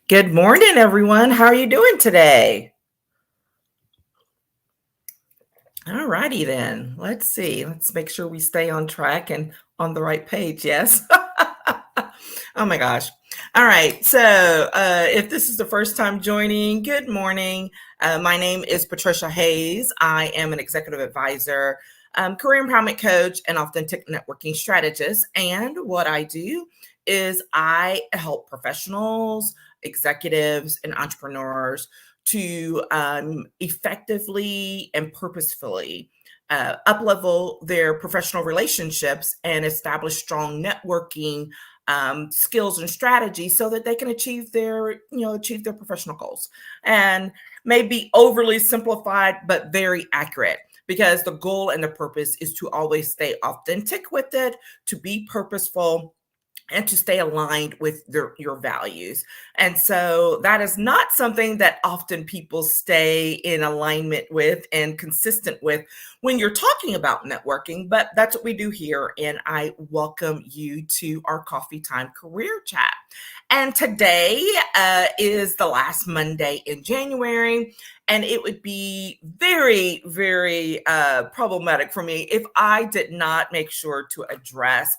Good morning, everyone. How are you doing today? All righty then. Let's see. Let's make sure we stay on track and on the right page. Yes. Oh my gosh. All right. So, if this is the first time joining, good morning. My name is Patricia Hayes. I am an executive advisor, career empowerment coach, and authentic networking strategist. And what I do is I help professionals, executives, and entrepreneurs to effectively and purposefully uplevel their professional relationships and establish strong networking skills and strategies so that they can achieve their professional goals. And may be overly simplified, but very accurate, because the goal and the purpose is to always stay authentic with it, to be purposeful, and to stay aligned with your values. And so that is not something that often people stay in alignment with and consistent with when you're talking about networking, but that's what we do here. And I welcome you to our coffee time career chat. And today is the last Monday in January. And it would be very, very problematic for me if I did not make sure to address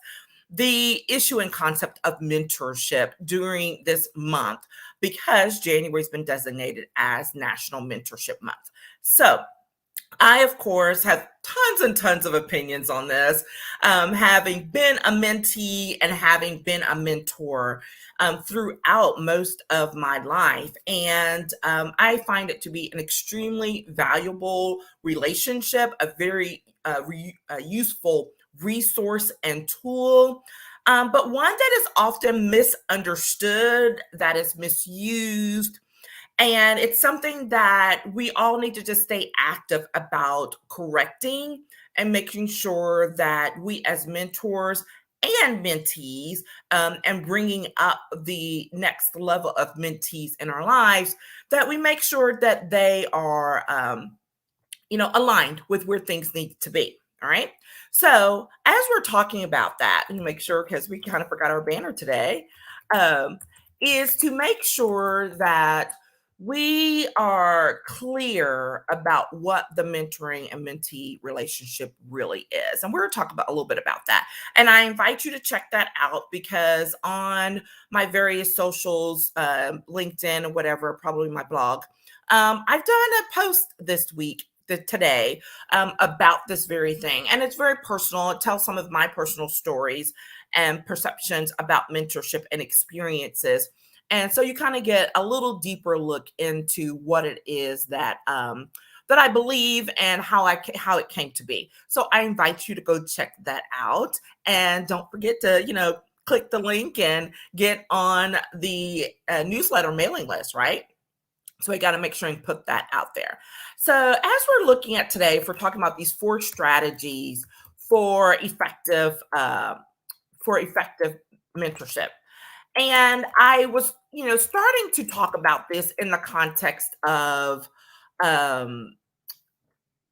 the issue and concept of mentorship during this month, because January has been designated as National Mentorship Month. So I, of course, have tons and tons of opinions on this, having been a mentee and having been a mentor throughout most of my life. And I find it to be an extremely valuable relationship, a very useful resource and tool, but one that is often misunderstood, that is misused. And it's something that we all need to just stay active about correcting and making sure that we as mentors and mentees, and bringing up the next level of mentees in our lives, that we make sure that they are aligned with where things need to be. All right. So as we're talking about that, and make sure, because we kind of forgot our banner today, um, is to make sure that we are clear about what the mentoring and mentee relationship really is. And we're going to talk about a little bit about that. And I invite you to check that out, because on my various socials, LinkedIn or whatever, probably my blog, I've done a post this week, today, about this very thing. And it's very personal. It tells some of my personal stories and perceptions about mentorship and experiences. And so you kind of get a little deeper look into what it is that that I believe and how it came to be. So I invite you to go check that out, and don't forget to click the link and get on the newsletter mailing list, right? So we got to make sure and put that out there. So as we're looking at today, if we're talking about these 4 strategies for effective mentorship, and I was starting to talk about this in the context of um,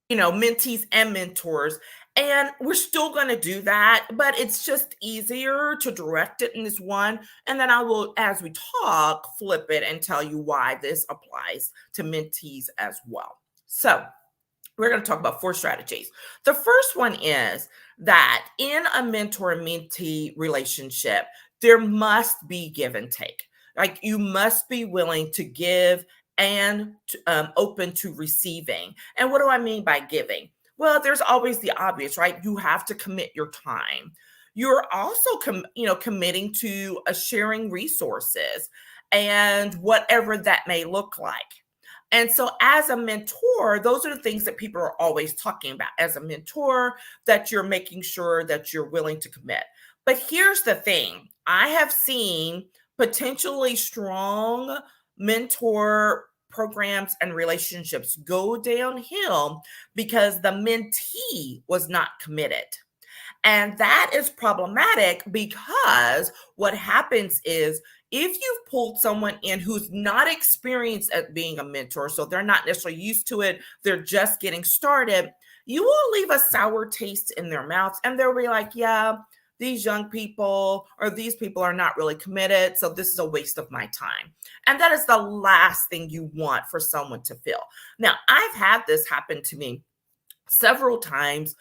mentees and mentors. And we're still going to do that, but it's just easier to direct it in this one. And then I will, as we talk, flip it and tell you why this applies to mentees as well. So we're going to talk about 4 strategies. The first one is that in a mentor mentee relationship, there must be give and take. Like, you must be willing to give and open to receiving. And what do I mean by giving? Well, there's always the obvious, right? You have to commit your time. You're also committing to sharing resources and whatever that may look like. And so as a mentor, those are the things that people are always talking about. As a mentor, that you're making sure that you're willing to commit. But here's the thing. I have seen potentially strong mentor programs and relationships go downhill because the mentee was not committed. And that is problematic, because what happens is, if you've pulled someone in who's not experienced at being a mentor, so they're not necessarily used to it, they're just getting started, you will leave a sour taste in their mouths, and they'll be like, yeah, these young people or these people are not really committed, so this is a waste of my time. And that is the last thing you want for someone to feel. Now, I've had this happen to me several times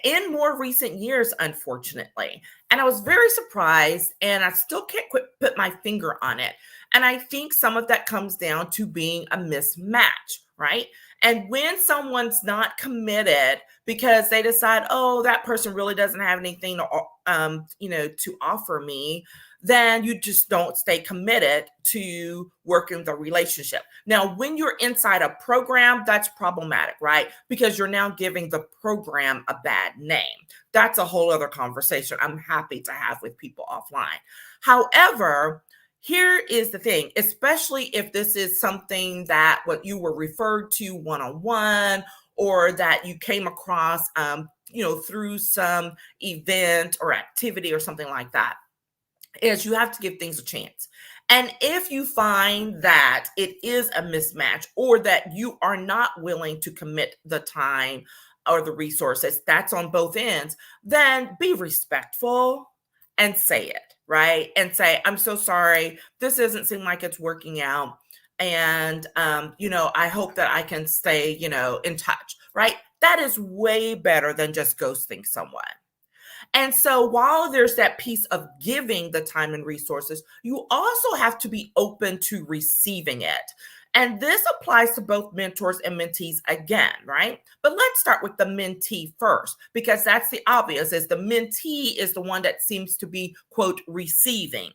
in more recent years, unfortunately. And I was very surprised, and I still can't quit put my finger on it. And I think some of that comes down to being a mismatch, right? And when someone's not committed because they decide, oh, that person really doesn't have anything to, to offer me, then you just don't stay committed to working the relationship. Now, when you're inside a program, that's problematic, right? Because you're now giving the program a bad name. That's a whole other conversation I'm happy to have with people offline. However, here is the thing, especially if this is something that what you were referred to one-on-one, or that you came across, through some event or activity or something like that, is you have to give things a chance. And if you find that it is a mismatch, or that you are not willing to commit the time or the resources, that's on both ends, then be respectful and say it, right? And say, I'm so sorry, this doesn't seem like it's working out. And, I hope that I can stay, in touch, right? That is way better than just ghosting someone. And so while there's that piece of giving the time and resources, you also have to be open to receiving it. And this applies to both mentors and mentees again, right? But let's start with the mentee first, because that's the obvious, is the mentee is the one that seems to be, quote, receiving.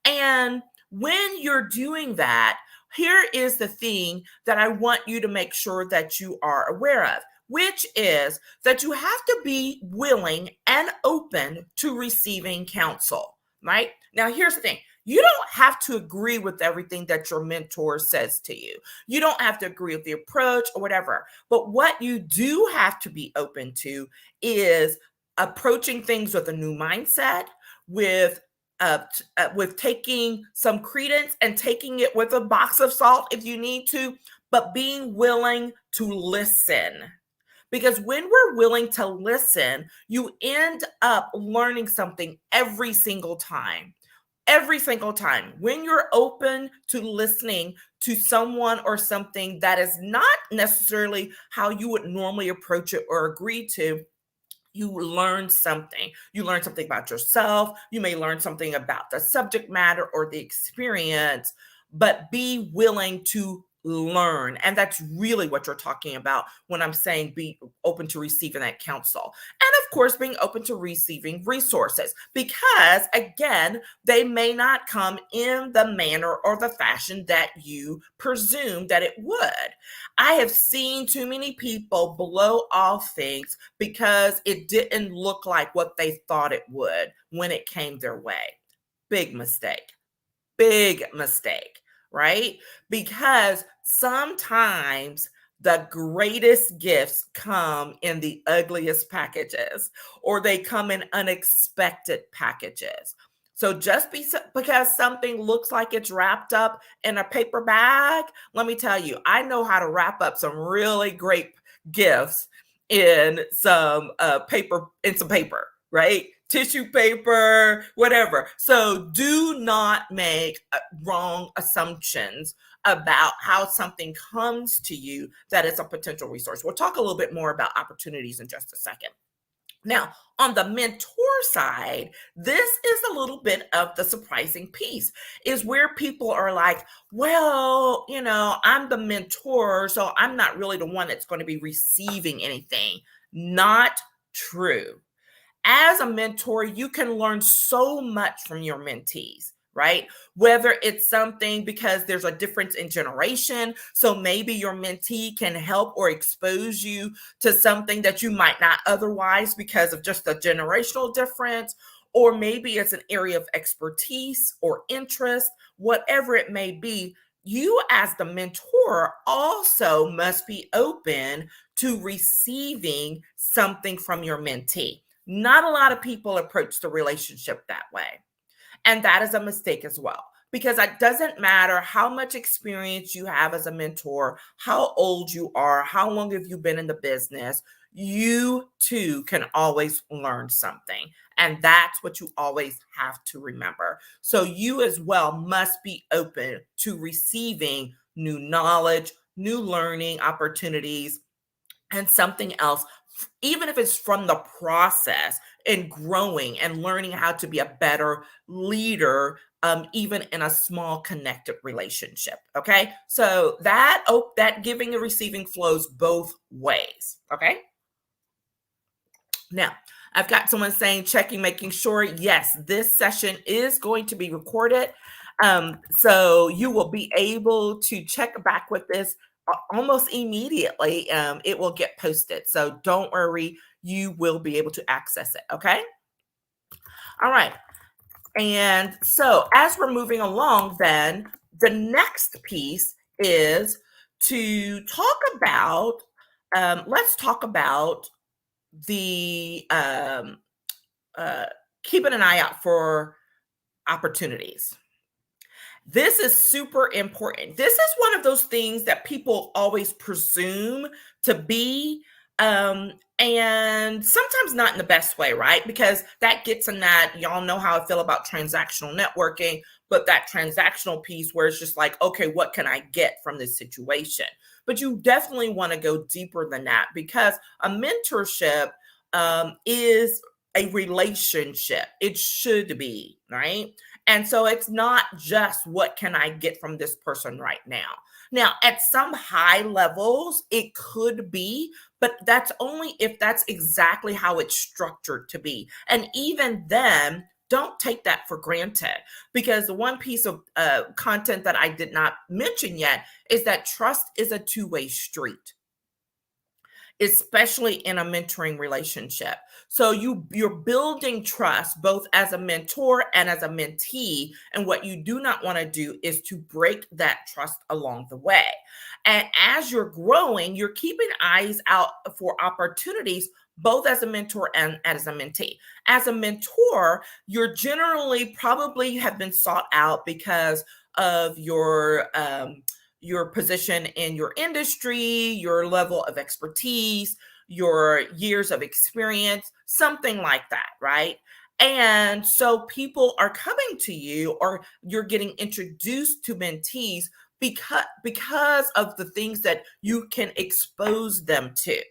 And when you're doing that, here is the thing that I want you to make sure that you are aware of, which is that you have to be willing and open to receiving counsel, right? Now, here's the thing. You don't have to agree with everything that your mentor says to you. You don't have to agree with the approach or whatever. But what you do have to be open to is approaching things with a new mindset, with taking some credence and taking it with a box of salt if you need to, but being willing to listen. Because when we're willing to listen, you end up learning something every single time. Every single time. When you're open to listening to someone or something that is not necessarily how you would normally approach it or agree to, you learn something. You learn something about yourself. You may learn something about the subject matter or the experience, but be willing to learn. And that's really what you're talking about when I'm saying be open to receiving that counsel. And of course, being open to receiving resources, because again, they may not come in the manner or the fashion that you presume that it would. I have seen too many people blow off things because it didn't look like what they thought it would when it came their way. Big mistake. Big mistake, right? Because sometimes the greatest gifts come in the ugliest packages, or they come in unexpected packages. So just because something looks like it's wrapped up in a paper bag, let me tell you, I know how to wrap up some really great gifts in some paper, right? Tissue paper, whatever. So do not make wrong assumptions about how something comes to you that is a potential resource. We'll talk a little bit more about opportunities in just a second. Now, on the mentor side, this is a little bit of the surprising piece, is where people are like, well, I'm the mentor, so I'm not really the one that's going to be receiving anything. Not true. As a mentor, you can learn so much from your mentees, right? Whether it's something because there's a difference in generation, so maybe your mentee can help or expose you to something that you might not otherwise because of just the generational difference, or maybe it's an area of expertise or interest, whatever it may be. You as the mentor also must be open to receiving something from your mentee. Not a lot of people approach the relationship that way. And that is a mistake as well, because it doesn't matter how much experience you have as a mentor, how old you are, how long have you been in the business. you too can always learn something. And that's what you always have to remember. So you as well must be open to receiving new knowledge, new learning opportunities, and something else, even if it's from the process and growing and learning how to be a better leader, even in a small connected relationship. Okay, so that giving and receiving flows both ways. Okay, now I've got someone saying checking, making sure. Yes, this session is going to be recorded. So you will be able to check back with this almost immediately. It will get posted. So don't worry, you will be able to access it. Okay. All right. And so as we're moving along, then the next piece is to talk about, let's talk about the uh, keeping an eye out for opportunities. This is super important. This is one of those things that people always presume to be, and sometimes not in the best way, right? Because that gets in that, y'all know how I feel about transactional networking, but that transactional piece where it's just like, okay, what can I get from this situation? But you definitely want to go deeper than that, because a mentorship is a relationship. It should be, right? And so it's not just what can I get from this person right now. Now, at some high levels, it could be, but that's only if that's exactly how it's structured to be. And even then, don't take that for granted, because the one piece of content that I did not mention yet is that trust is a two-way street, especially in a mentoring relationship. So you're building trust both as a mentor and as a mentee, and what you do not want to do is to break that trust along the way. And as you're growing, you're keeping eyes out for opportunities both as a mentor and as a mentee. As a mentor, you're generally probably have been sought out because of your position in your industry, your level of expertise, your years of experience, something like that, right? And so people are coming to you, or you're getting introduced to mentees because of the things that you can expose them to,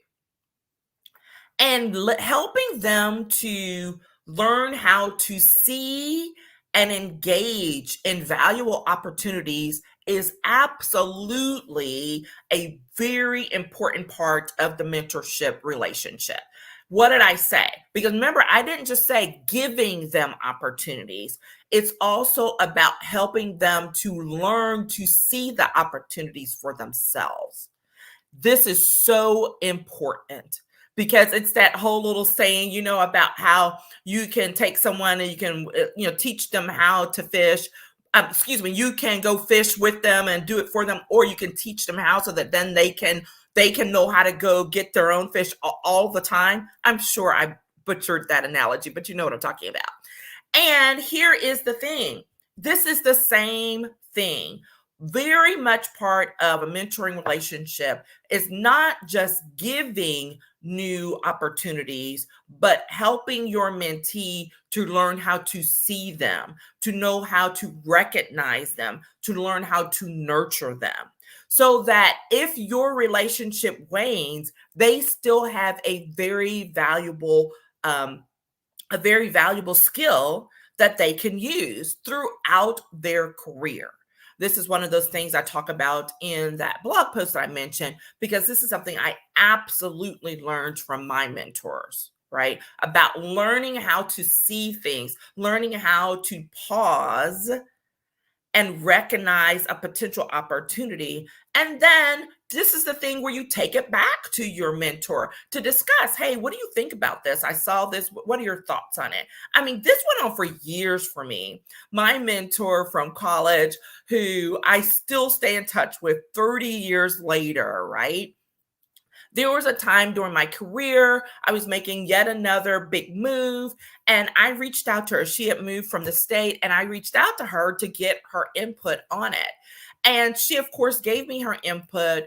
and helping them to learn how to see and engage in valuable opportunities is absolutely a very important part of the mentorship relationship. What did I say? Because remember, I didn't just say giving them opportunities. It's also about helping them to learn to see the opportunities for themselves. This is so important, because it's that whole little saying, about how you can take someone and you can, teach them how to fish. Excuse me, you can go fish with them and do it for them, or you can teach them how, so that then they can know how to go get their own fish all the time. I'm sure I butchered that analogy, but you know what I'm talking about. And here is the thing. This is the same thing. Very much part of a mentoring relationship is not just giving new opportunities, but helping your mentee to learn how to see them, to know how to recognize them, to learn how to nurture them. So that if your relationship wanes, they still have a very valuable skill that they can use throughout their career. This is one of those things I talk about in that blog post that I mentioned, because this is something I absolutely learned from my mentors, right? About learning how to see things, learning how to pause and recognize a potential opportunity. And then this is the thing where you take it back to your mentor to discuss, hey, what do you think about this? I saw this. What are your thoughts on it? I mean, this went on for years for me. My mentor from college, who I still stay in touch with 30 years later, right? There was a time during my career, I was making yet another big move, and I reached out to her. She had moved from the state, and I reached out to her to get her input on it. And she, of course, gave me her input,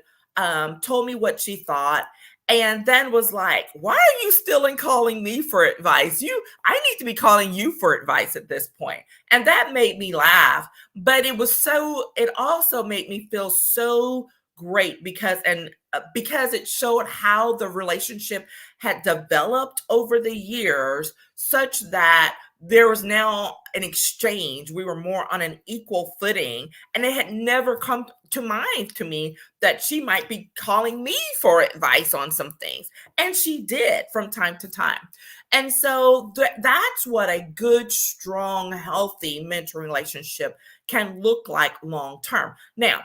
told me what she thought. and then was like, why are you still in calling me for advice? I need to be calling you for advice at this point. And that made me laugh. But it also made me feel so great because it showed how the relationship had developed over the years, such that there was now an exchange. We were more on an equal footing, and it had never come to mind to me that she might be calling me for advice on some things. And she did from time to time. And so that's what a good, strong, healthy mentoring relationship can look like long term. Now,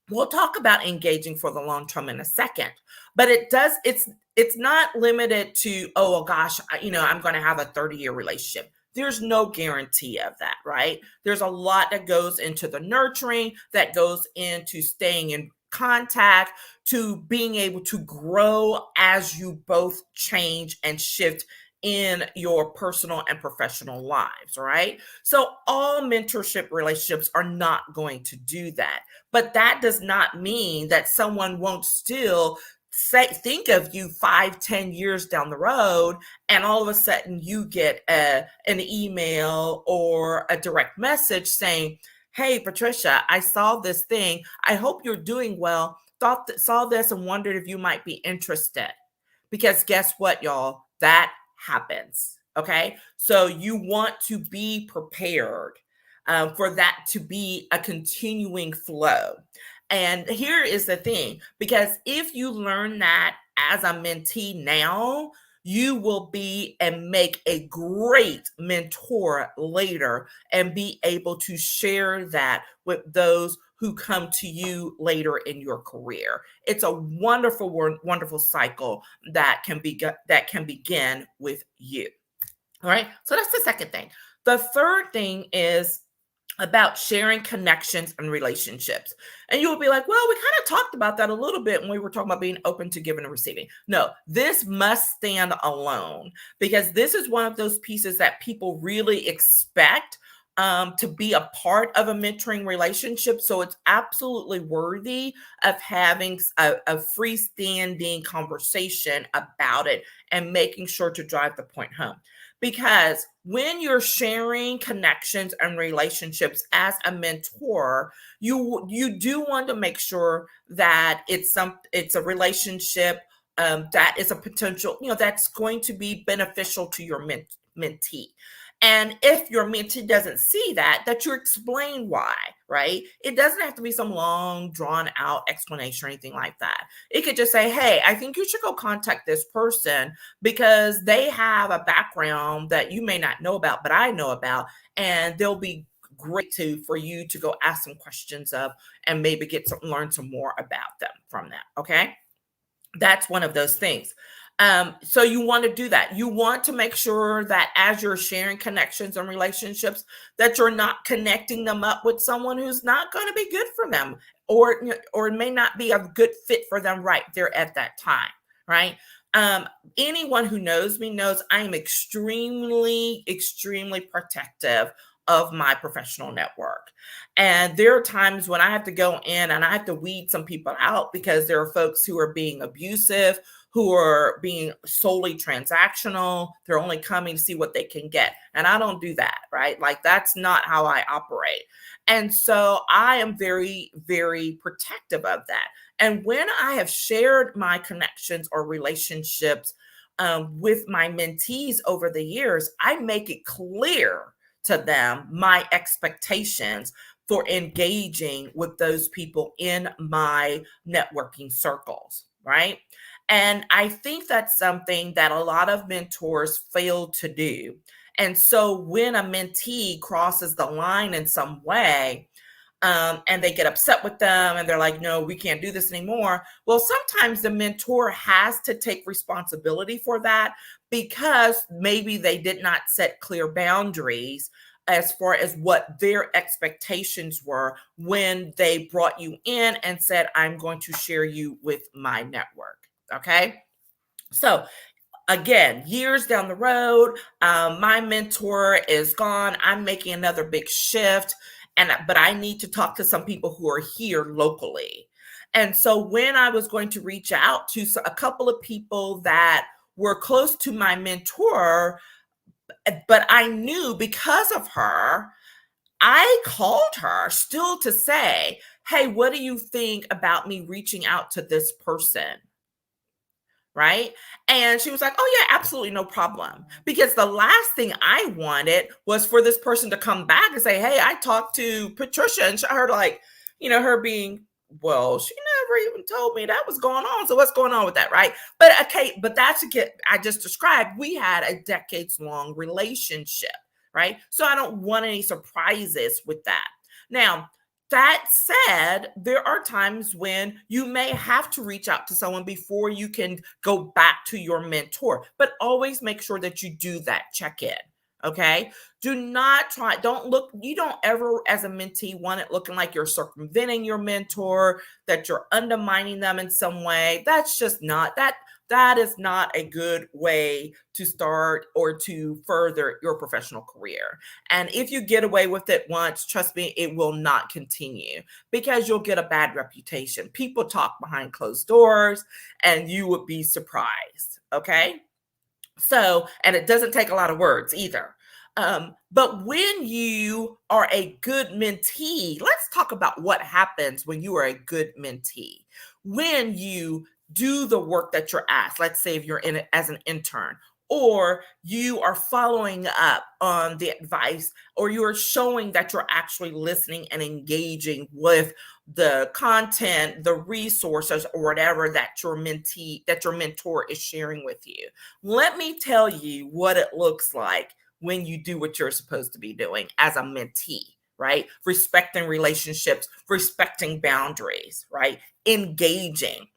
we'll talk about engaging for the long term in a second, but it's not limited to, oh well, gosh, I'm going to have a 30-year relationship. There's no guarantee of that, right? There's a lot that goes into the nurturing, that goes into staying in contact, to being able to grow as you both change and shift in your personal and professional lives, right? So all mentorship relationships are not going to do that. But that does not mean that someone won't still think of you 5-10 years down the road, and all of a sudden you get an email or a direct message saying, hey, Patricia, I saw this thing. I hope you're doing well. Saw this and wondered if you might be interested. Because guess what, y'all? That happens. Okay. So you want to be prepared for that to be a continuing flow. And here is the thing, because if you learn that as a mentee now, you will be and make a great mentor later, and be able to share that with those who come to you later in your career. It's a wonderful, wonderful cycle that can begin with you. All right. So that's the second thing. The third thing is about sharing connections and relationships. And you will be like, well, we kind of talked about that a little bit when we were talking about being open to giving and receiving. No, this must stand alone, because this is one of those pieces that people really expect to be a part of a mentoring relationship. So it's absolutely worthy of having a freestanding conversation about it and making sure to drive the point home. Because when you're sharing connections and relationships as a mentor, you do want to make sure that it's a relationship that is a potential, that's going to be beneficial to your mentee. And if your mentee doesn't see that you explain why, right? It doesn't have to be some long, drawn out explanation or anything like that. It could just say, hey, I think you should go contact this person because they have a background that you may not know about, but I know about, and they'll be great for you to go ask some questions of, and maybe learn some more about them from that. Okay. That's one of those things. So you want to do that. You want to make sure that as you're sharing connections and relationships, that you're not connecting them up with someone who's not going to be good for them, or may not be a good fit for them right there at that time, right? Anyone who knows me knows I am extremely, extremely protective of my professional network. And there are times when I have to go in and I have to weed some people out, because there are folks who are being abusive, who are being solely transactional. They're only coming to see what they can get. And I don't do that, right? Like, that's not how I operate. And so I am very, very protective of that. And when I have shared my connections or relationships with my mentees over the years, I make it clear to them my expectations for engaging with those people in my networking circles, right? And I think that's something that a lot of mentors fail to do. And so when a mentee crosses the line in some way, and they get upset with them and they're like, no, we can't do this anymore. Well, sometimes the mentor has to take responsibility for that, because maybe they did not set clear boundaries as far as what their expectations were when they brought you in and said, I'm going to share you with my network. Okay. So again, years down the road, my mentor is gone. I'm making another big shift, but I need to talk to some people who are here locally. And so when I was going to reach out to a couple of people that were close to my mentor, but I knew because of her, I called her still to say, hey, what do you think about me reaching out to this person? Right. And she was like, oh, yeah, absolutely no problem. Because the last thing I wanted was for this person to come back and say, hey, I talked to Patricia, and her like, her being, well, she never even told me that was going on. So what's going on with that? Right. But okay, but that's I just described, we had a decades long relationship. Right. So I don't want any surprises with that. Now, that said, there are times when you may have to reach out to someone before you can go back to your mentor, but always make sure that you do that check in. Okay. Do not try, you don't ever, as a mentee, want it looking like you're circumventing your mentor, that you're undermining them in some way. That's just not, that is not a good way to start or to further your professional career. And if you get away with it once, trust me, it will not continue because you'll get a bad reputation. People talk behind closed doors and you would be surprised. Okay. So, and it doesn't take a lot of words either. But when you are a good mentee, let's talk about what happens when you are a good mentee. When you do the work that you're asked, let's say if you're in it as an intern, or you are following up on the advice, or you are showing that you're actually listening and engaging with the content, the resources, or whatever that your mentor is sharing with you. Let me tell you what it looks like when you do what you're supposed to be doing as a mentee, right? Respecting relationships, respecting boundaries, right? Engaging.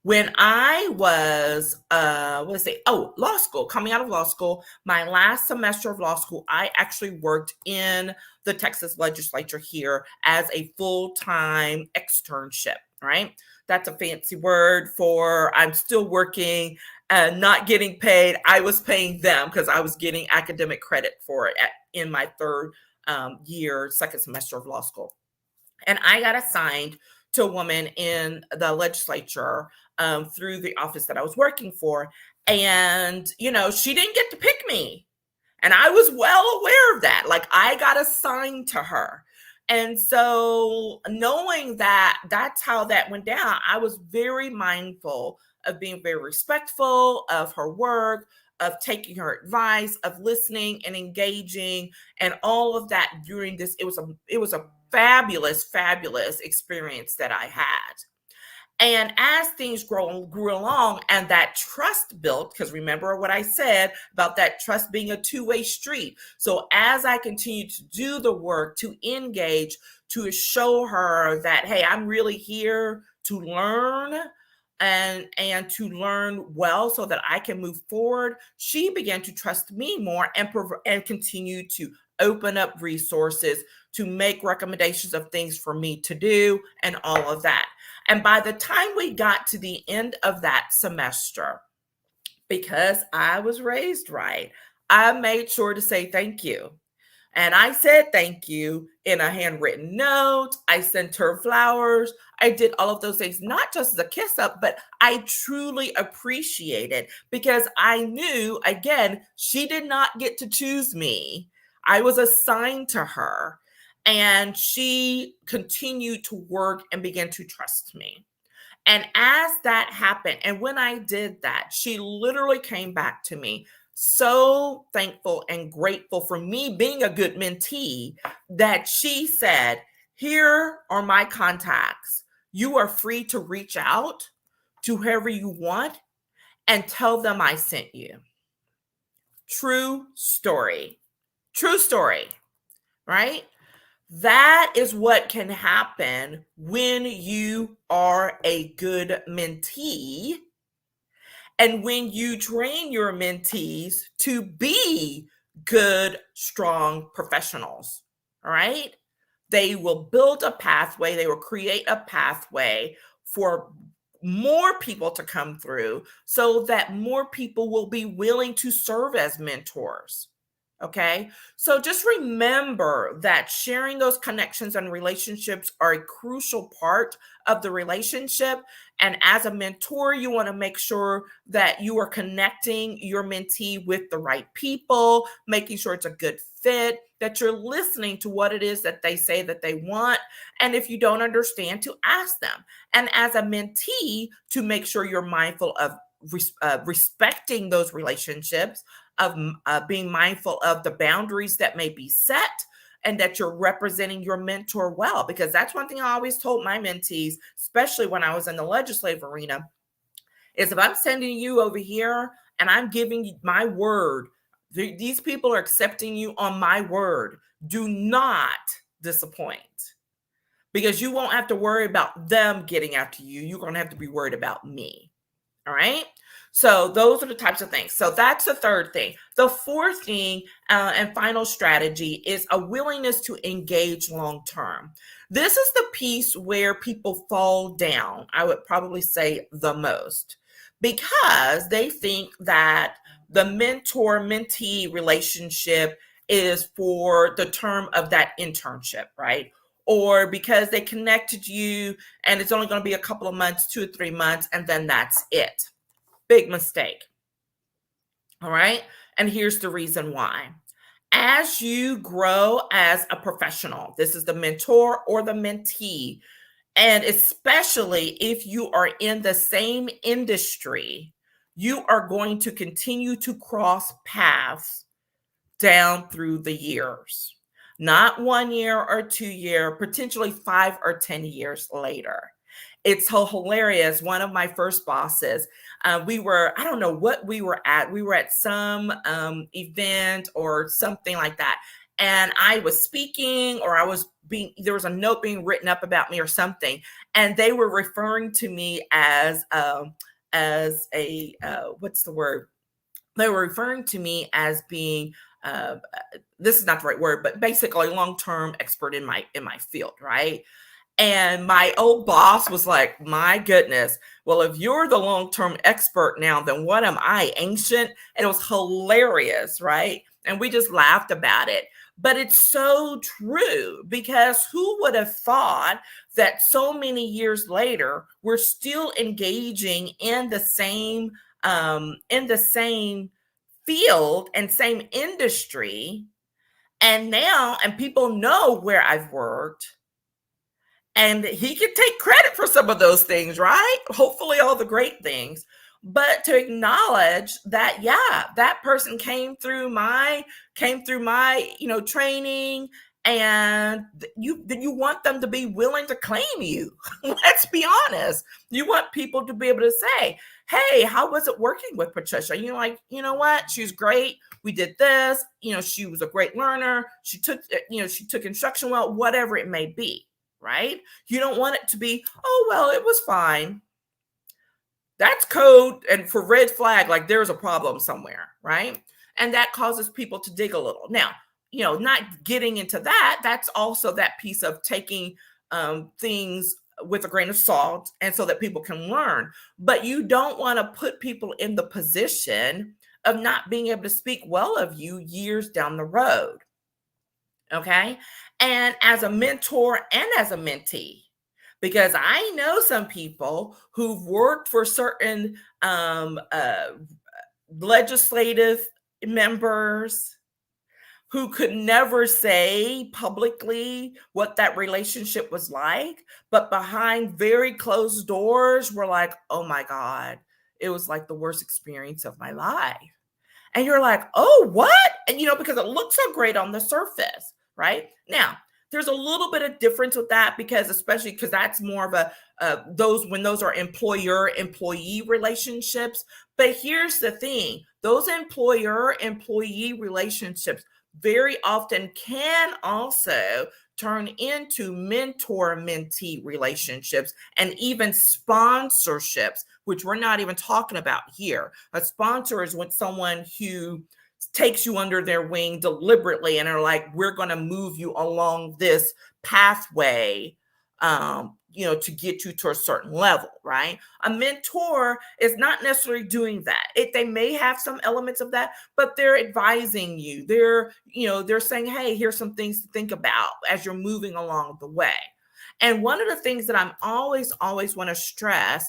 When I was, law school, coming out of law school, my last semester of law school, I actually worked in the Texas legislature here as a full-time externship, right? That's a fancy word for I'm still working and not getting paid. I was paying them because I was getting academic credit for it in my third year, second semester of law school. And I got assigned to a woman in the legislature through the office that I was working for. And, she didn't get to pick me. And I was well aware of that. Like, I got assigned to her. And so knowing that that's how that went down, I was very mindful of being very respectful of her work, of taking her advice, of listening and engaging, and all of that during this. It was a fabulous, fabulous experience that I had. And as things grew along and that trust built, because remember what I said about that trust being a two-way street. So as I continued to do the work, to engage, to show her that, hey, I'm really here to learn and to learn well so that I can move forward, she began to trust me more and continue to open up resources, to make recommendations of things for me to do and all of that. And by the time we got to the end of that semester, because I was raised right, I made sure to say thank you. And I said thank you in a handwritten note. I sent her flowers. I did all of those things, not just as a kiss up, but I truly appreciate it because I knew, again, she did not get to choose me. I was assigned to her. And she continued to work and began to trust me. And as that happened, and when I did that, she literally came back to me so thankful and grateful for me being a good mentee that she said, here are my contacts. You are free to reach out to whoever you want and tell them I sent you. True story. True story, right? That is what can happen when you are a good mentee and when you train your mentees to be good, strong professionals. All right. They will build a pathway, they will create a pathway for more people to come through so that more people will be willing to serve as mentors. Okay. So just remember that sharing those connections and relationships are a crucial part of the relationship. And as a mentor, you want to make sure that you are connecting your mentee with the right people, making sure it's a good fit, that you're listening to what it is that they say that they want. And if you don't understand, to ask them. And as a mentee, to make sure you're mindful of respecting those relationships, of being mindful of the boundaries that may be set, and that you're representing your mentor well. Because that's one thing I always told my mentees, especially when I was in the legislative arena, is if I'm sending you over here and I'm giving you my word, these people are accepting you on my word. Do not disappoint, because you won't have to worry about them getting after you. You're going to have to be worried about me. All right. So those are the types of things. So that's the third thing. The fourth thing and final strategy is a willingness to engage long term. This is the piece where people fall down, I would probably say the most, because they think that the mentor-mentee relationship is for the term of that internship, right? Or because they connected you and it's only going to be a couple of months, 2 or 3 months, and then that's it. Big mistake. All right. And here's the reason why. As you grow as a professional, this is the mentor or the mentee, and especially if you are in the same industry, you are going to continue to cross paths down through the years. Not 1 year or 2 year, potentially 5 or 10 years later. It's so hilarious. One of my first bosses, I don't know what we were at. We were at some event or something like that. And I was speaking, or there was a note being written up about me or something. And they were referring to me as what's the word? They were referring to me as being, this is not the right word, but basically long-term expert in my field, right? And my old boss was like, my goodness, well, if you're the long-term expert now, then what am I, ancient? And it was hilarious, right? And we just laughed about it. But it's so true, because who would have thought that so many years later, we're still engaging in the same field and same industry. And people know where I've worked, and he can take credit for some of those things, right? Hopefully all the great things. But to acknowledge that, yeah, that person came through my, training, and you want them to be willing to claim you. Let's be honest. You want people to be able to say, hey, how was it working with Patricia? You're like, you know what? She's great. We did this. She was a great learner. She took instruction well, whatever it may be. Right? You don't want it to be, oh, well, it was fine. That's code, and for red flag, like there's a problem somewhere, right? And that causes people to dig a little. Now, not getting into that, that's also that piece of taking things with a grain of salt, and so that people can learn. But you don't want to put people in the position of not being able to speak well of you years down the road. Okay. And as a mentor and as a mentee, because I know some people who've worked for certain legislative members who could never say publicly what that relationship was like, but behind very closed doors were like, oh my God, it was like the worst experience of my life. And you're like, oh, what? And, because it looks so great on the surface, right? Now, there's a little bit of difference with that, especially because that's more of when those are employer-employee relationships. But here's the thing, those employer-employee relationships very often can also turn into mentor-mentee relationships, and even sponsorships, which we're not even talking about here. A sponsor is when someone who takes you under their wing deliberately and are like, we're going to move you along this pathway to get you to a certain level, right? A mentor is not necessarily doing that. They may have some elements of that, but they're advising you. They're saying, hey, here's some things to think about as you're moving along the way. And one of the things that I'm always want to stress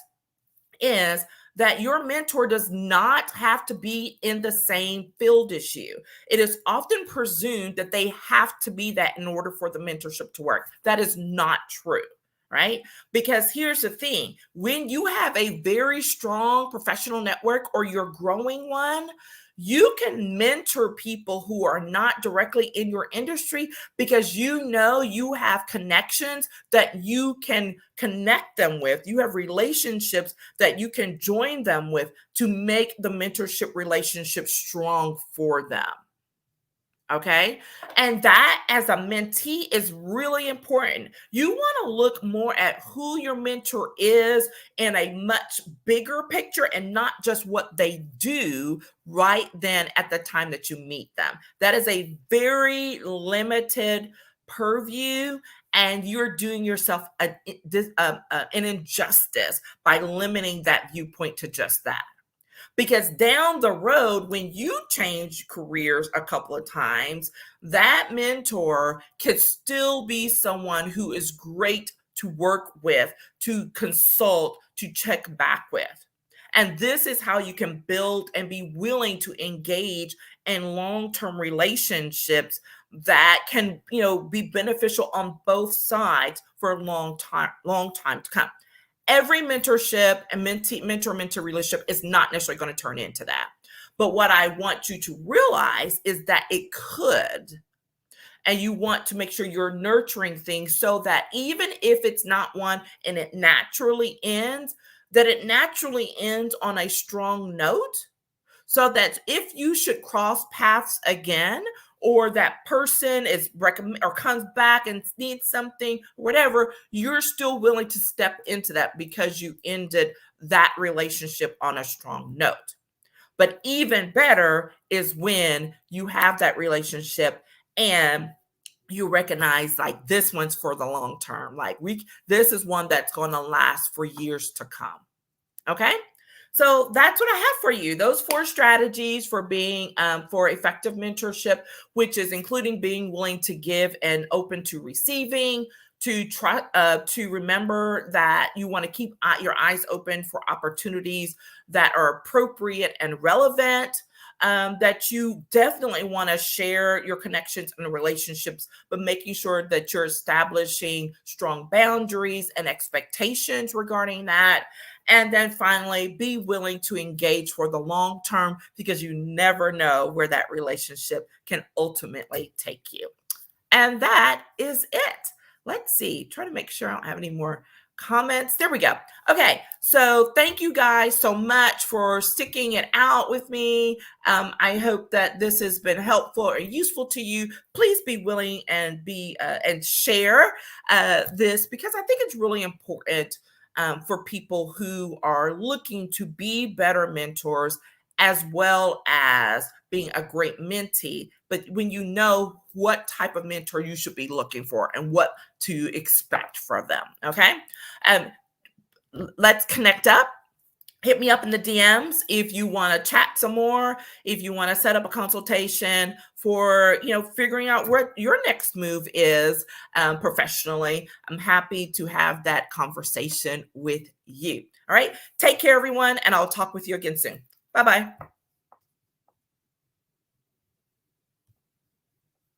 is that your mentor does not have to be in the same field as you. It is often presumed that they have to be that in order for the mentorship to work. That is not true, right? Because here's the thing, when you have a very strong professional network or you're growing one, you can mentor people who are not directly in your industry because you have connections that you can connect them with. You have relationships that you can join them with to make the mentorship relationship strong for them. Okay. And that as a mentee is really important. You want to look more at who your mentor is in a much bigger picture and not just what they do right then at the time that you meet them. That is a very limited purview, and you're doing yourself an injustice by limiting that viewpoint to just that. Because down the road, when you change careers a couple of times, that mentor could still be someone who is great to work with, to consult, to check back with. And this is how you can build and be willing to engage in long-term relationships that can, be beneficial on both sides for a long time to come. Every mentorship and mentor-mentee relationship is not necessarily going to turn into that. But what I want you to realize is that it could. And you want to make sure you're nurturing things so that even if it's not one and it naturally ends, that it naturally ends on a strong note, so that if you should cross paths again, or that person is recommend or comes back and needs something, whatever, you're still willing to step into that because you ended that relationship on a strong note. But even better is when you have that relationship and you recognize like this one's for the long term. Like this is one that's going to last for years to come. Okay. So that's what I have for you. Those 4 strategies for being for effective mentorship, which is including being willing to give and open to receiving, to try to remember that you want to keep your eyes open for opportunities that are appropriate and relevant. That you definitely want to share your connections and relationships, but making sure that you're establishing strong boundaries and expectations regarding that. And then finally, be willing to engage for the long term because you never know where that relationship can ultimately take you. And that is it. Let's see, try to make sure I don't have any more comments. There we go. Okay, so thank you guys so much for sticking it out with me. I hope that this has been helpful or useful to you. Please be willing and share this because I think it's really important for people who are looking to be better mentors as well as being a great mentee. But when you know what type of mentor you should be looking for and what to expect from them, okay? Let's connect up. Hit me up in the DMs if you want to chat some more, if you want to set up a consultation for, figuring out what your next move is professionally. I'm happy to have that conversation with you. All right. Take care, everyone, and I'll talk with you again soon. Bye-bye.